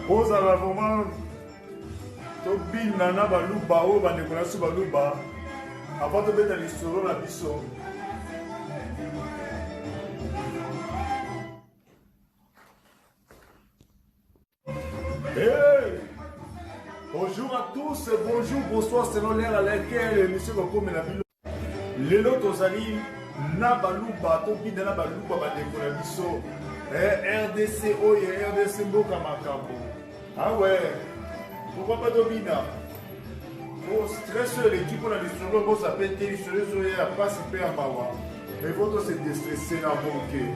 ozala vraiment tobina na baluba oyo bandeko na biso baluba avant tobeta lisolo na biso. Hey! Bonjour à tous, bonjour, bonsoir selon l'heure à laquelle monsieur Kokome na bilo. Lelo tozali na baluba tobina na baluba bandeko na biso. RDC oye, RDC mboka makambo. Ah ouais, pourquoi pas Domina? Au stress sur l'équipe, on a des souvenirs, on s'appelle Télé, sur les oreilles, à pas se faire à Mawa. Mais votre se déstresser dans mon cœur.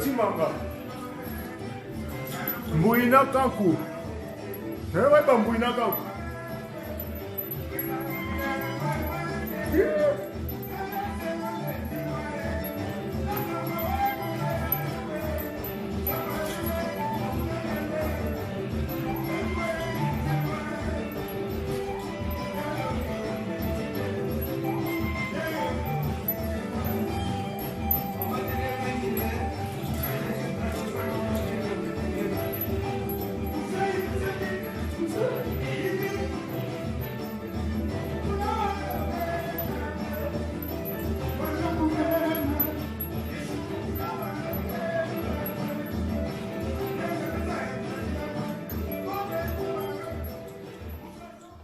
Timanga Mbuina Kanku. Ewe ba Mbuina Kanku.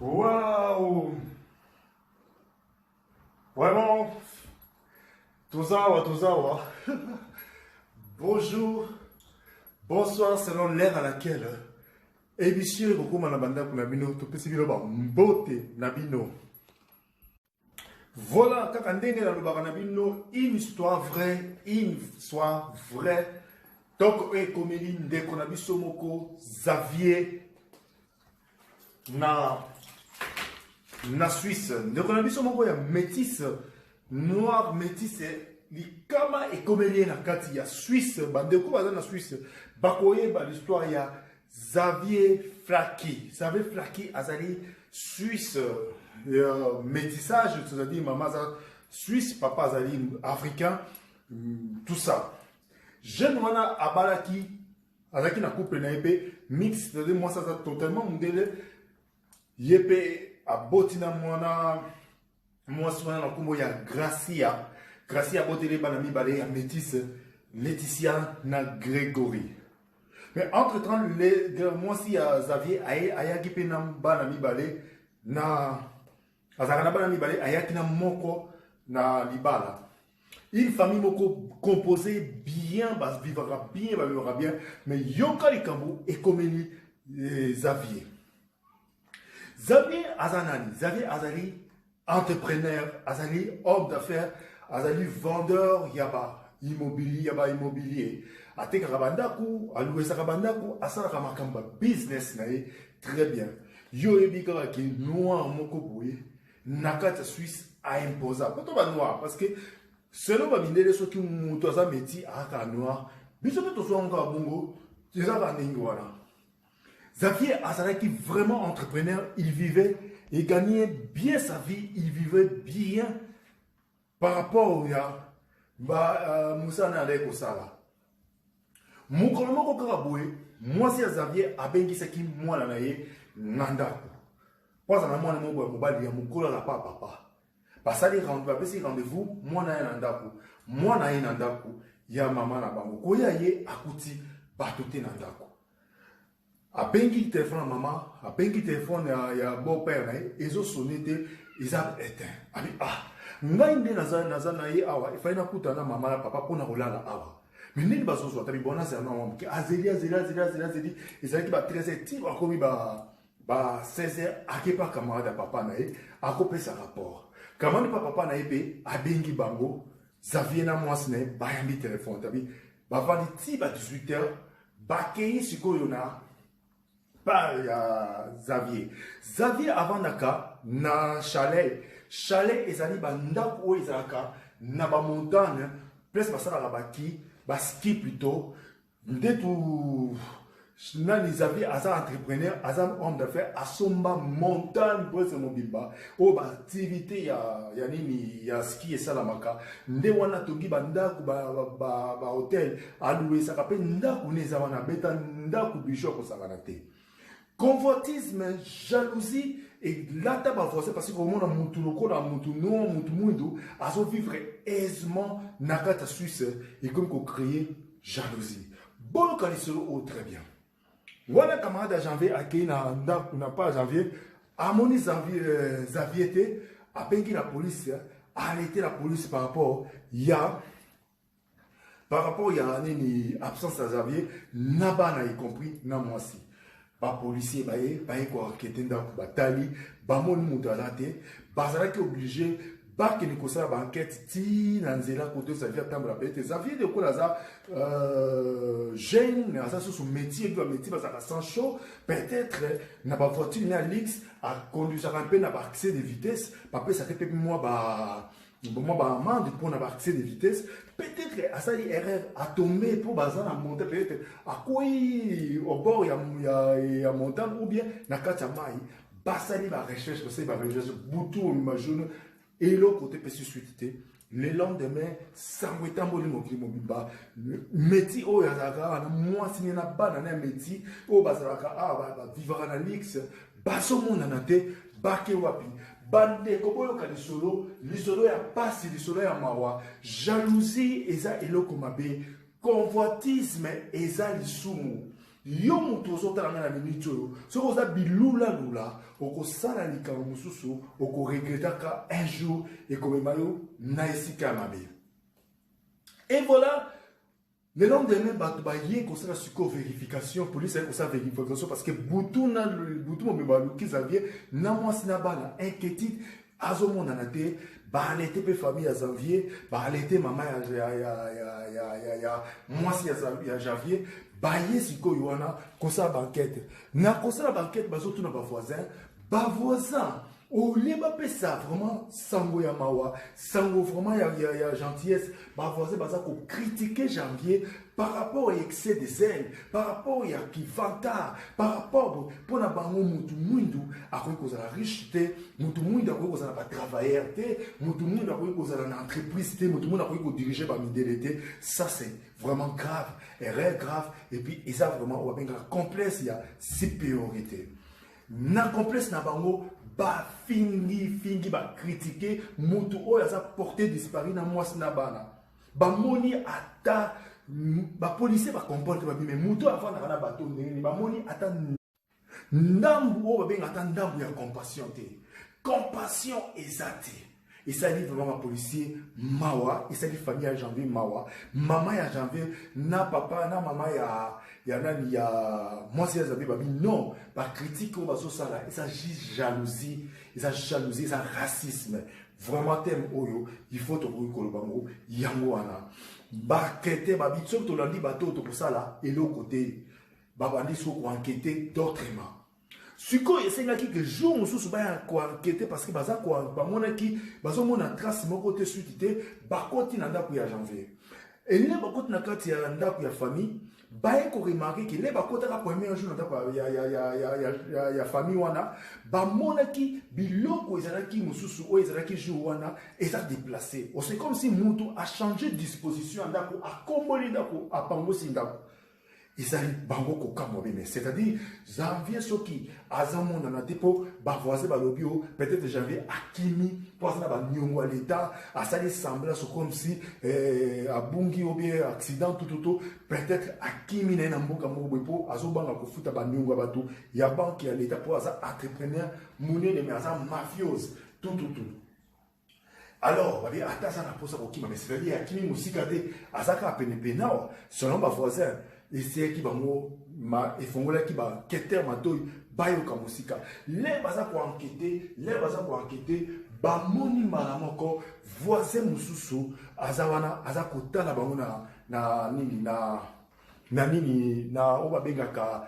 Waouh! Vraiment, Tozawa. Bonjour, bonsoir selon l'heure à laquelle émission Kokoma na banda pour Nabino, topesi bilo ba mbote Nabino. Voilà, kaka ndenge na lobaka Nabino, une histoire vraie, Donc, komeli ndeko na biso moko Xavier na Suisse. Ndeko na biso moko ya métis, noir métis, likama et komeli na kati ya Suisse, bandeko baza na Suisse, bakoye ba l'histoire ya Xavier Flaki. Xavier Flaki azali Suisse, métissage, c'est-à-dire maman Suisse, papa azali africain, tout ça. Jeune wana abalaki, azaki na couple na épée, mix, c'est-à-dire moi ça totalement mundele, yépé abotina mwana, moi souvent na kumbo ya Gracia. Gracia botele banami balé ya métis, Laetitia na Grégory. Mais entre-temps, moi si Xavier ayaki pe na banami balé na azakana banami balé ayaki na moko na libala. Une famille moko composée bien, vivra bien, mais yoka likambo et comme Xavier. Xavier Azanani, Xavier Azali, entrepreneur, Azali, homme d'affaires, Azali, vendeur, yaba immobilier. Ate karabandaku, aloué sarabandaku, asara kamakamba, business nae, très bien. Yo ebika ki noir moko boye, nakata Suisse a imposable. Pourquoi noir? Parce que selon ma mindele so ki muto za meti aka noir, biso to so nga bongo, teza ba ndingi wana. Xavier Azalaki vraiment entrepreneur, il vivait et gagnait bien sa vie, il vivait bien par rapport à Moussa Nale Kosala. mokolo moko kaka boye mwasi ya Xavier abengisaki mwana na ye na ndako po azala mwana moko ya mobali ya mokolo na papa basali bapesi rendez-vous mwana ye na ndako mwana ye na ndako ya mama na bango koya ye akuti bato te na ndako abengi telefone ya mama abengi telefone ya beau-père na ye ezosone te eza éteint abi ngai nde naza na ye awa efali nakutana na mama na papa mpona kolala awa me ndeni bazozwa tabi bona azala na mama moke azeli ezalaki ba 13h ti bakomi ba 16h akepa camarade ya papa na ye akopesa rapport camarade pa papa na ye mpe abengi bango Xavier na mwasi na ye bayambi telefone tabi bavandi ti ba 18h bakei sikoyo na par ya Xavier avandaka na chalet ezali bandako oyo ezalaka na bamontagne place basalaka baski plutôt ndetu nani Xavier aza entrepreneur aza homme d'affaires asomba montagne presque mobimba oyo baactivité ya nini ya ski esalamaka nde wana tongi bandako bahotel aluesaka mpe ndako ne eza wana beta ndako bijo akosangana te convoitisme, jalousie et là t'as pas forcé parce que au monde a mutu lokola mutu non mutu mundo à so vivre aisément nakata Suisse et comme qu'on créer jalousie bon kalisolo oh très bien voilà camarade à janvier à qui n'a pas janvier à mon Xavier était à peine la police a arrêté la police par rapport il y a une absence à Xavier n'a pas y compris n'a moi aussi ba policier baye ko enquêter ndako batali bamoni mutu alate bazalaki obligé bakeni kosala ba enquête ti na nzela kote Xavier tambola pete Xavier de kola za jeune na ça sous métier bazaka sans chaud peut-être na ba voiture na Lix a conduire un peu na ba accès de vitesse papa ça fait moi amende pour na ba accès de vitesse peut-être à ça erreur a tombé pour bazan à monter peut-être à quoi au bord ya montagne ou bien na kati mai basali ba recherche c'est ba recherche boutou imagine et l'autre côté peut susciter le lendemain sangwetambo le mokili mobimba meti o ya zaka na moi signé na bana na meti o bazalaka ba vivre na Lix baso mona na te bake wapi bande koboyoka lisolo ya pasi lisolo ya mawa jalousie eza eloko mabe convoitisme eza lisumu yo mutu ozotala na minute oyo soki oza bilula okosala likambo mosusu okoregretaka un jour ekomema yo na esika ya mabe et voilà le lendemain bato baye kosala sikoyo vérification police aye kosala vérification parce que butu mobimba aluki Xavier na mwasi na bana inquiétude azomonana te baalete mpe famille ya Xavier baalete mama ya mwasi ya Xavier baye sikoyo wana kosala banquete na kosala banquete bazotuna bavoisin olie bapesa vraiment sango ya mawa sango vraiment ya gentillesse bavoisin baza kocritiquer Janvier par rapport à excès de zèle par rapport à kivanta par rapport mpona bango mutu mwindu akoki kozala riche te mutu mwindu akoki kozala batravailleur te mutu mwindu akoki kozala na entreprise te mutu mwindu akoki kodirige bamidele te ça c'est vraiment grave erreur grave et puis eza vraiment oyo babengaka complexe ya supériorité na complexe na bango ba fingi ba critiquer mutu oyo aza porté disparu na mwasi na bana bamoni ata ba policier ba comporte ba mais mutu avanda na bato ndeni bamoni ata ndambu oyo babenga ata ndambu ya compassion te compassion ezate et ça dit vraiment ma policier mawa et ça dit famille à Janvier mawa maman ya Janvier na papa na maman ya nani ya moi c'est Xavier babi non ba critique on va sur ça là et ça jalousie et ça racisme vraiment thème oyo il faut to ko bango yango wana ba kete babi soki to landi bato to ça là et l'autre côté ba bandi so ko enquêter d'autrement siko esengaki que jour mosusu baya koankete parce que baza bamonaki bazomona trace moko te suite te bakoti na ndako ya Janvier eline bakoti na kati ya ndako ya famille baye koremarke ke le bakotaka premier jour na ndako ya famille wana bamonaki biloko ezalaki mosusu oyo ezalaki jour wana eza déplacé c'est comme si mutu a changé disposition ya ndako akomboli ndako apangosi ndako ezali bango kokamwa bene, c'est-à-dire janvier soki azamona na depo ba voisin ba lobi peut-être janvier akimi pour ça ba nyongo à l'état asali semblance comme si abungi ou bien accident tout peut-être akimi na mboka moko po azobanga kofuta ba nyongo bato ya banque à l'état pour ça entrepreneur monene mais ça mafiose tout. Alors, il y a des gens qui mais c'est-à-dire qu'il y a des gens qui ont selon ma voisin, et c'est qui font qui quêter ma toy, bayo kamusika. Les baza pour enquêter, moni malamoko, voisin mususu, azawana, azakota la bangona na nini na obabengaka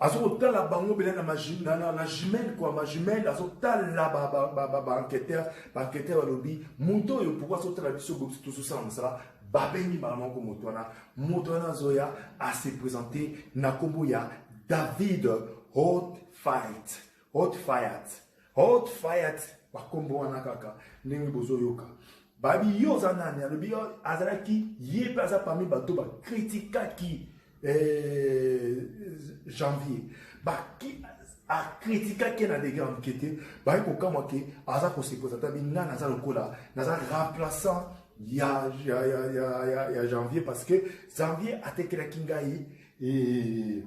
azotala bango bela na jumelle quoi ma jumelle azotala ba enquêteur lobby moto yo pourquoi azotala biso tout ça ça babengi bango ko moto wana zoya a se présenter na kombo ya David Hot Fight ba kombo wana kaka ndenge bozoyoka babi yo zanani alobi azalaki ye paza parmi bato ba critica qui janvier qui a critiqué qui a des grands enquêtés bah il faut que aza ko se présenter binga naza lokola naza remplaçant ya janvier parce que janvier a été la kingai et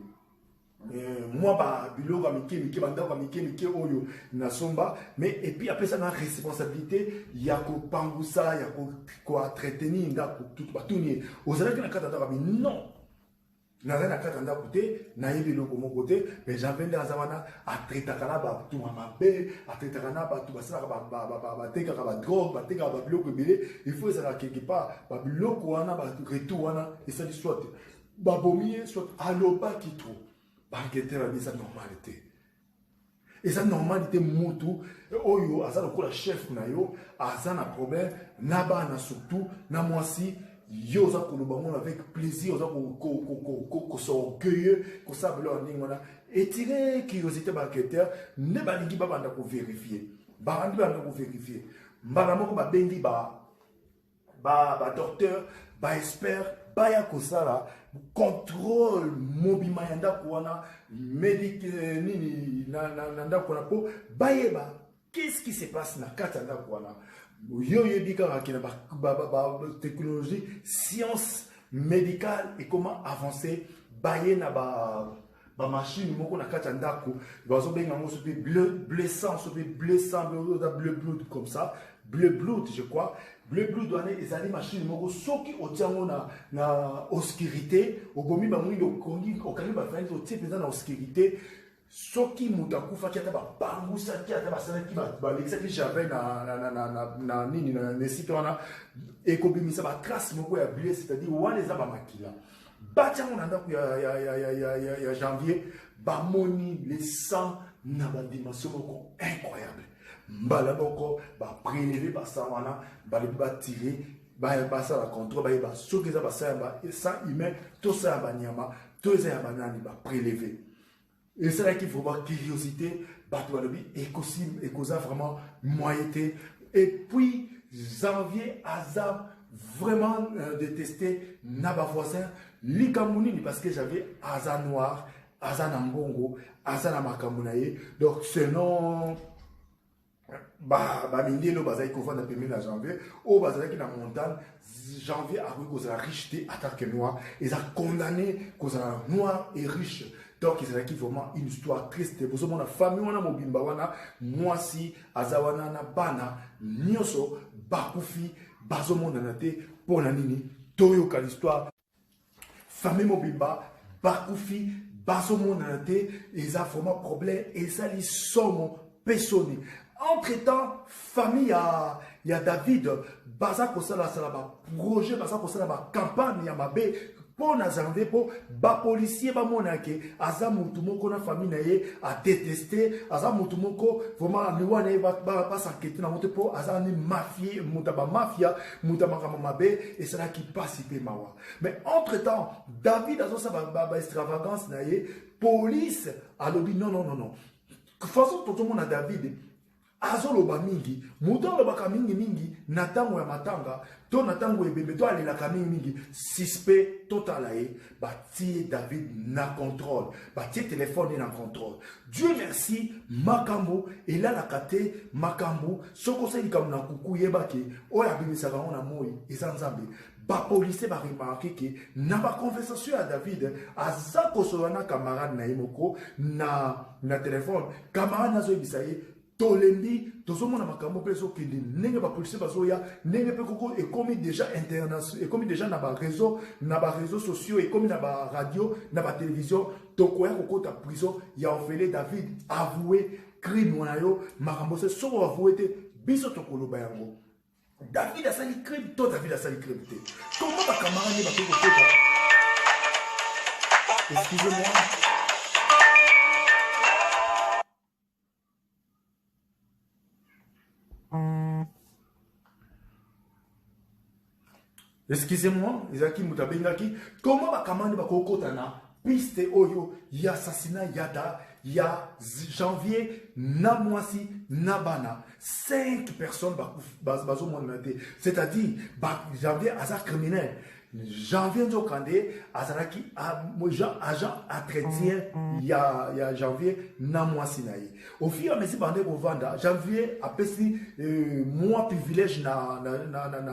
moi ba biloko mike bandako mike oyo na somba mais et puis après ça na responsabilité ya ko pangusa ya ko entretenir ndako tout batuni ozalaki na kata ndako non naza na kata ndako te nayebi eloko moko te mais janvier nde aza wana atretaka na bato mabe atretaka na bato basalaka batekaka badrogue batekaka babiloko ebele il faut ezalaka quelque part babiloko wana baretour wana esali soit babomi ye soit alobaki trop banqueteur abi eza normalité eza normalité mutu oyo aza lokola chef na yo aza na problème na bana surtout na mwasi yo za koloba mon avec plaisir za ko s'orgueilleux ko sabelo ndingo na étirer curiosité banqueteur ne balingi ba banda ko vérifier bandi banda ko vérifier mbala moko ba bengi ba docteur ba expert ba ya ko sala contrôle mobima yanda ko wana médic nini na ndako na po bayeba qu'est-ce qui se passe na katanda ko wana yo yebika ki na technologie science médicale et comment avancer baye na ba machine moko na kati ndako bazo benga mo sope bleu sang bleu blood comme ça bleu blood je crois bleu blood doit ezali machine moko soki otiango na obscurité obomi ba mwingi okongi okali ba fanya otie pesa na obscurité soki muta kufa ki ata ba bangusa ki ata ba sana ki ba lexa ki j'avais na nini na site wana ekobimisa ba trace moko ya bleu c'est-à-dire wana eza ba makila batiango na ndako ya janvier bamoni les sang na ba dimension moko incroyable mbala moko ba prélever ba sang wana ba le ba tirer ba ça la contrôle ba soki eza ba sang ba sang humain tout ça ba nyama tout ça ba nani ba prélever et c'est là qu'il faut avoir curiosité bato balobi et causa vraiment moyenté et puis janvier azam vraiment détesté Naba voisin Likamuni parce que j'avais Aza noir, Aza Nambongo, Aza Namakamunaye. Donc selon Mindelo Bazaï Kovan a permis la janvier, au Bazaï qui est dans la montagne, janvier a vu qu'on a richeté attaque noir, ils ont condamné qu'on a noir et riche. Donc, il s'agit vraiment une histoire triste. Pour ce moment, la famille, on a mobimba, moi si, Azawana, na bana, nyoso, bakufi, bazomo nanate, pour nanini, toyoka l'histoire. Famille mobimba, bakufi, bazomo nanate, ils ont vraiment problème, et ça, ils sont personnes. Entre-temps, famille, il y a David, baza kosala salaba, projet, baza kosala ba campagne, ya mabe, pour Nazaré, pour ba policier, ba monake, aza mutumoko na famille naye a détesté, aza mutumoko vraiment ni wane ba s'enquêter na moto pour aza ni mafia, mutaba mafia, mutaba mabe et c'est là qui passe mawa. Mais entre-temps, David azo sa ba extravagance naye, police a lobby non. De toute façon tout le monde a David azoloba mingi mutu alobaka mingi na ntango ya matanga to na ntango ebembe to alelaka mingi suspect totala ye batie David na contrôle batie telefone na contrôle. Dieu merci makambo elalaka te makambo soko osali likambo na kuku yebaki oyo abimisaka ngo na moi eza nzambe. Bapolisier ba remarqué que na ba conversation à David aza kosolola na camarade na ye moko na téléphone camarade nazo bisaye tolembi tozomona makambo pe sokende ndenge bapolisier bazoya ndenge pe koko ekomi déjà international ekomi déjà na ba réseaux sociaux ekomi na ba radio na ba télévision tokoya kokota prison ya ofele David avoué crime wana yo makambo se soko avoué te biso tokoloba yango. David a sali crime, toi David a sali crime. Comment ma camarade va faire ça? Excusez-moi. Excusez-moi, Isaki Mutabengaki. Comment ma camarade va faire ça? Piste oyo, y a assassinat yada, y a janvier, na mwasi, na bana. 5 personnes bazo monate. C'est-à-dire, janvier, hasard criminel. Janvier Nzokande, azaraki agent entretien, y a janvier, na mwasi na ye. Au fur et à mesure bande ko vanda, janvier apesi moi privilège na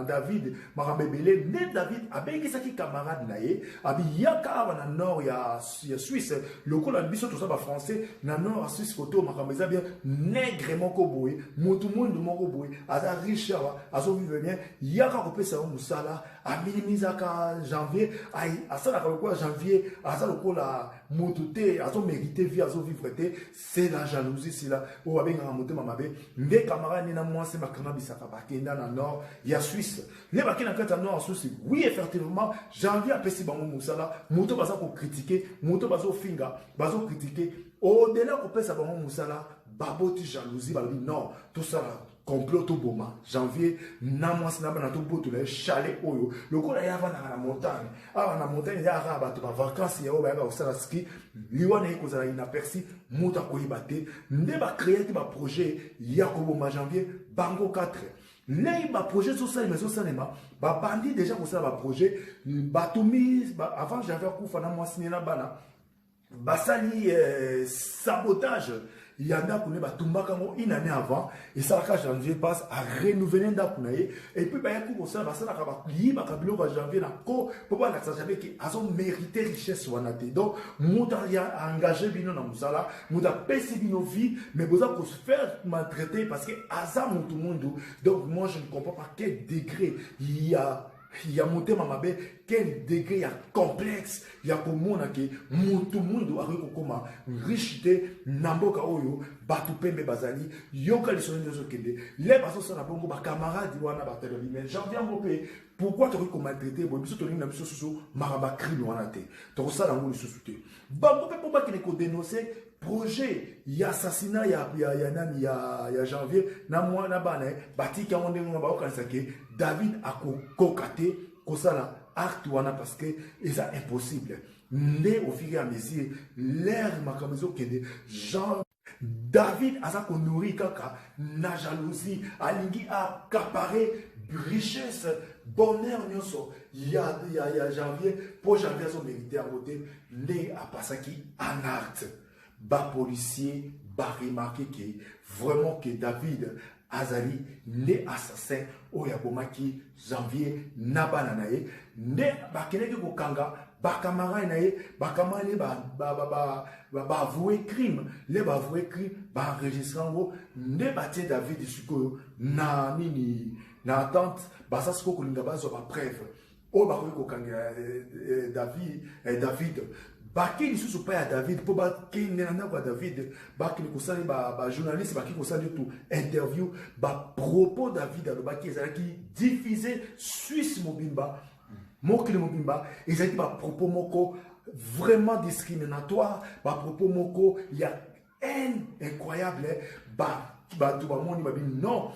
David, marambebele, ne David abengi saki camarade na ye, abi yaka na nord ya Suisse, loko la biso tout ça ba français, na nord à Suisse photo makameza bien nègre moko boy, mutu mundu moko boy, aza riche azo vivre bien, yaka ko pesa musala, a minimizaka janvier, asala quoi janvier, asala ko la mutu azo mériter vie azo vivre te, c'est la jalousie. Là où avec un moteur mamabe les camarades ni na moi c'est ma cannabis à bakenda na nord il y a Suisse les bakena kata nord Suisse oui effectivement janvier a pesi bango musala moto baza ko critiquer moto bazo finga bazo critiquer au delà ko pesa bango musala baboti jalousie balobi non tout ça complot to boma janvier na moi c'est na bana to boto le chalet oyo lokola ya vana na montagne ya raba to ba vacances ya oba ya osala ski liwana ekozala inaperçu muta koyiba te nde ba créer ba projet ya koboma janvier bango 4 les ba projet social mais socialement ba bandi déjà ko sala ba projet batumi avant j'avais kufa na moi signé na bana basali sabotage. Il y en a qui ont une année avant, et ça, quand janvier passe, à renouveler un et puis, il y a un ça, ça, il y a un janvier, pour voir que ça, ils ont mérité richesse. Donc, moi, j'ai engagé Bino dans Moussala, moi, j'ai payé Bino vie, mais vous avez se faire maltraiter parce que, Azam, tout le monde. Donc, moi, je ne comprends pas quel degré il y a monté ma quel degré il y a complexe il y a comme on a que tout le monde a comment richité namboka oyo batu pembe bazali yoka les sonnes de kende les personnes sont na bongo ba camarades wana ba tele mais j'en viens ngopé pourquoi tu comment maltraiter bo biso to na biso susu maraba crime wana te to ça la ngoli susu te bango pe pour ba ki ne ko dénoncer projet il y a assassinat il y a janvier na moi na bana batika on ndenge ba okanisa ke David a kokate kosala acte wana parce que c'est impossible né au fur et à mesure l'air makamezo kende Jean David asa ko nourri kaka na jalousie alingi accaparer richesse bonheur nyonso il y a janvier pour janvier son mérité à côté né a passaki en acte ba policier ba remarqué que vraiment que David Azali né assassin oyabomaki janvier nabana nae né bakeneki kokanga bakamara nae bakamane ba avoué crime les ba avoué crime ba enregistrer ngo né batie David sikoyo na nini na attente basa siko kolinga bazo ba preuve o ba kokanga David baki lisusu pa ya David po bakende na ndako ya David baki kosali ba journaliste baki kosali tout interview ba propos David alobaki ezalaki diffusé Suisse mobimba mokili mobimba ezalaki ba propos moko vraiment discriminatoire ba propos moko il y a haine incroyable bato bamoni babi non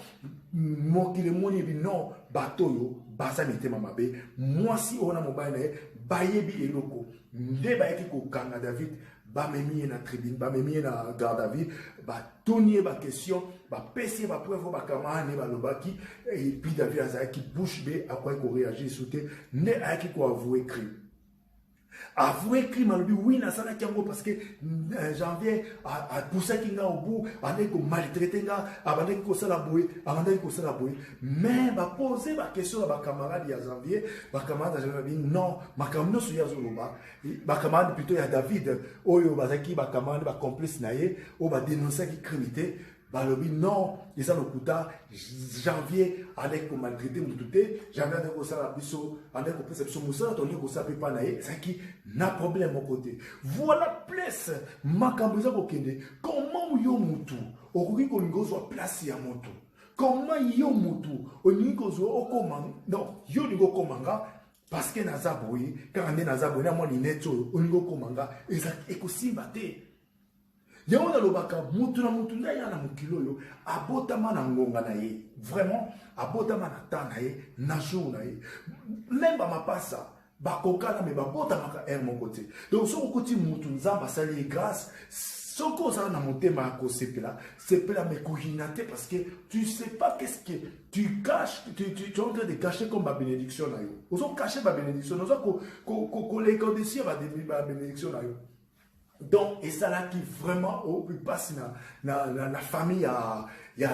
mokili moni bi non batoyo basa mitema mabe mwasi ona mobile na ye bayebi eloko nde bayaki kokanga David bamemi na tribune bamemi na garde à vue batonie ba question bapesi ba preuve bakamane balobaki et puis David azaki bouche bée à quoi il réagir sauter ne ayaki ko avouer crime. Avouer crime à lui, oui, nasana kiango parce que janvier a poussé kinga au bout, a ne ko maltraité nga, a ne ko sala boy, mais ba poser ba question à ba camarade ya janvier, ba camarade janvier non, ma camarade so ya zoloba, ba camarade plutôt ya David, oyo bazaki ba camarade ba complice naie, o ba dénoncer qui criminalité. Balobi non, ils ont le coup janvier avec ko maltraité mututé, janvier avec ko sala biso, avec ko perception musa, on ko sa pepa naie, ça qui n'a problème mon côté. Voilà place makambuza ko kende. Comment yo mutu, okoki ko ngozo place ya mutu. Comment yo mutu, oningo zo okomanga, non, yo ningo komanga parce que nazaboyi, quand on est nazaboyi na mo ni neto, oningo komanga, ezaki ekosimba te. Yawona lobaka mutu na mutu nda yana mukilo yo abotama na ngonga na ye vraiment abotama na ta na ye na jour na ye même ba mapasa bakokana me babotama ka mon côté donc so côté mutu nzamba sali grâce soko za na motema ko sepela me kohinate parce que tu sais pas qu'est-ce que tu caches tu es en train de cacher comme ma bénédiction na yo oso cacher ma bénédiction oso ko les conditions ba bénédiction na yo. Donc, et ça là qui vraiment au plus passe la famille il y a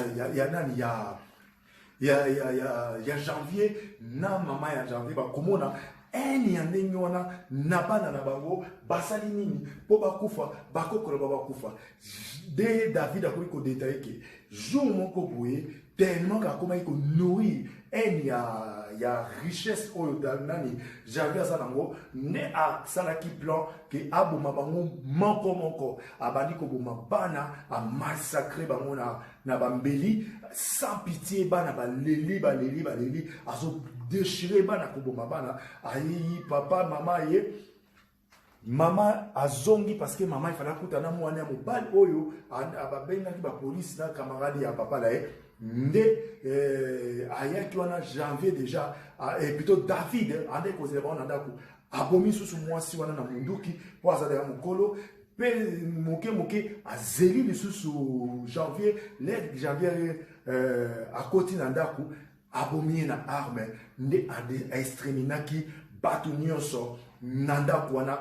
janvier na maman ya janvier ba komona eni ya ndenge wana na bana na bango basali nini po bakufa bakokolo bakufa de David a ko détailler que jour moko boye tellement ka koma ko nourrir eni ya richesse oyo nani janvier ça nango ne a salaki plan que aboma bango moko abandi ko boma bana a massacrer bango na bambeli sans pitié bana baleli azo déchirer bana ko boma bana ayi papa mama ye mama azongi parce que maman il fallait kutana mwana mobali oyo ababenga ki ba police na camarade ya papa la nde ayaki wana janvier déjà et plutôt David ande ko zeba na ndako abomi susu mwasi wana na munduki po azala ya mukolo pe moke azeli lisusu janvier akoti na ndako abomi na arme nde ade extreminaki batu nyonso na ndako wana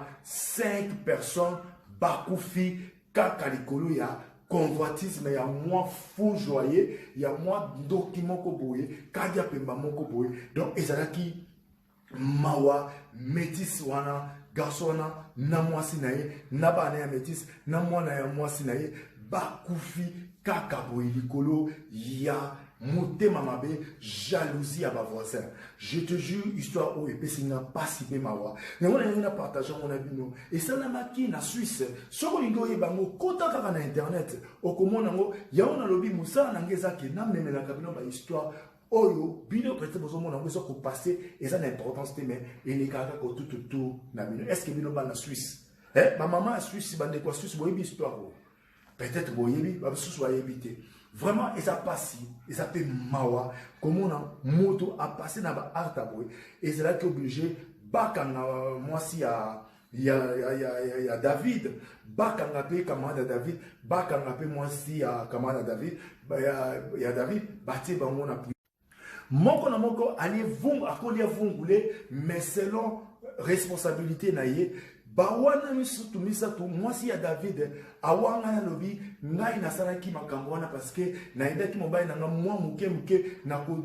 5 personnes bakufi kaka likolo ya convoitisme ya moi fou joyeux ya moi ndoki moko boye kadia pemba moko boye donc ezalaki mawa métis wana garçon wana na mwasi na ye na bana ya métis na mwana ya mwasi na ye bakufi kaka boye likolo ya motema mabe jalousie à ma voisin. Je te jure histoire où et singa pas si be mawa. Mais on a partagé mon abino et ça n'a marqué na Suisse. Soko lingo e bango kota kaka na internet. Okomo nango ya on a lobi musa na ngeza ke na meme na kabino ba histoire oyo bino peut-être besoin mon nango soko passer et ça l'importance te mais et les kaka ko tout na bino. Est-ce que bino ba na Suisse? Ma maman a Suisse bande quoi Suisse boyebi histoire. Peut-être boyebi ba susu wa yebité. Vraiment, et ça passe, et ça fait mawa. Comment on a moto à passer dans la artaboué. Et c'est là qu'il est obligé, bakanga, moi si il y a David, bakanga pe camarade David, bakanga pe moi si camarade David, il y a David, bâti bango na plus. Moko na moko, allez vous, à quoi vous voulez, mais selon responsabilité naïe, bawana misutu misatu mwasi ya David awanga na lobi ngai nasalaki makambo wana parce que naendaki mobali na mwa muke na ko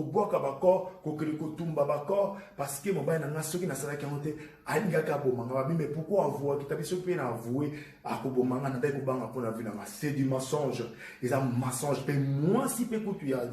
boka bako ko kele ko tumba bako parce que mobali na soki nasalaki ngote alingaka bomanga babi mais pourquoi avouer kitabi soki pe na avouer akobomanga na dai ko banga pona vina c'est du mensonge et un mensonge pe mwasi pe kutu ya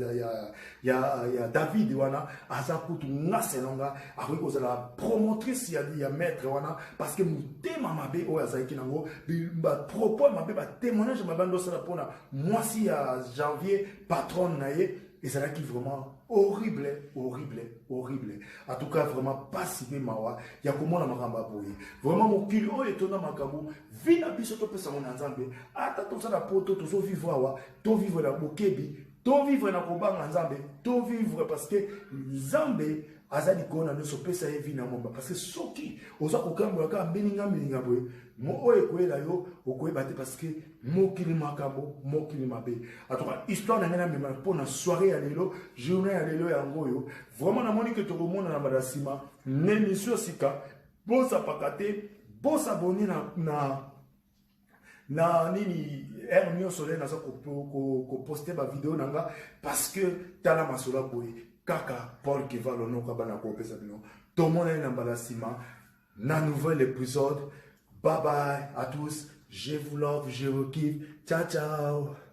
David wana aza kutu ngaselonga akoki ko la promotrice ya maître wana parce que mutema mabe o azaki nango ba propos mabe ba témoignage mabe ndo sala pona mwasi ya janvier patron naie et ça là qui vraiment horrible en tout cas vraiment pas si bien mawa ya komona makamba boye vraiment mokili o etona makambo vina biso to pesa mona nzambe ata to sala poto to so vivre wa to vivre na bokebi to vivre na kobanga nzambe to vivre parce que nzambe azali kona no sopesa ye vina momba parce que soki oza kokamba ka meninga boy mo oye koela yo okoyeba te parce que mokili makambo mokili mabe atoka histoire na ngena mema pona soirée ya lelo journée ya lelo yango yo vraiment na moni que to komona na madasima n'émission sika bosa pakate bosa boni na nini Hermio Soleil naza ko poster ba vidéo nanga parce que tala masola boy kaka Paul qui va l'honneur kabana ko pesa bino tout monde est na balasima na nouvel épisode bye bye à tous je vous love je vous kiffe ciao ciao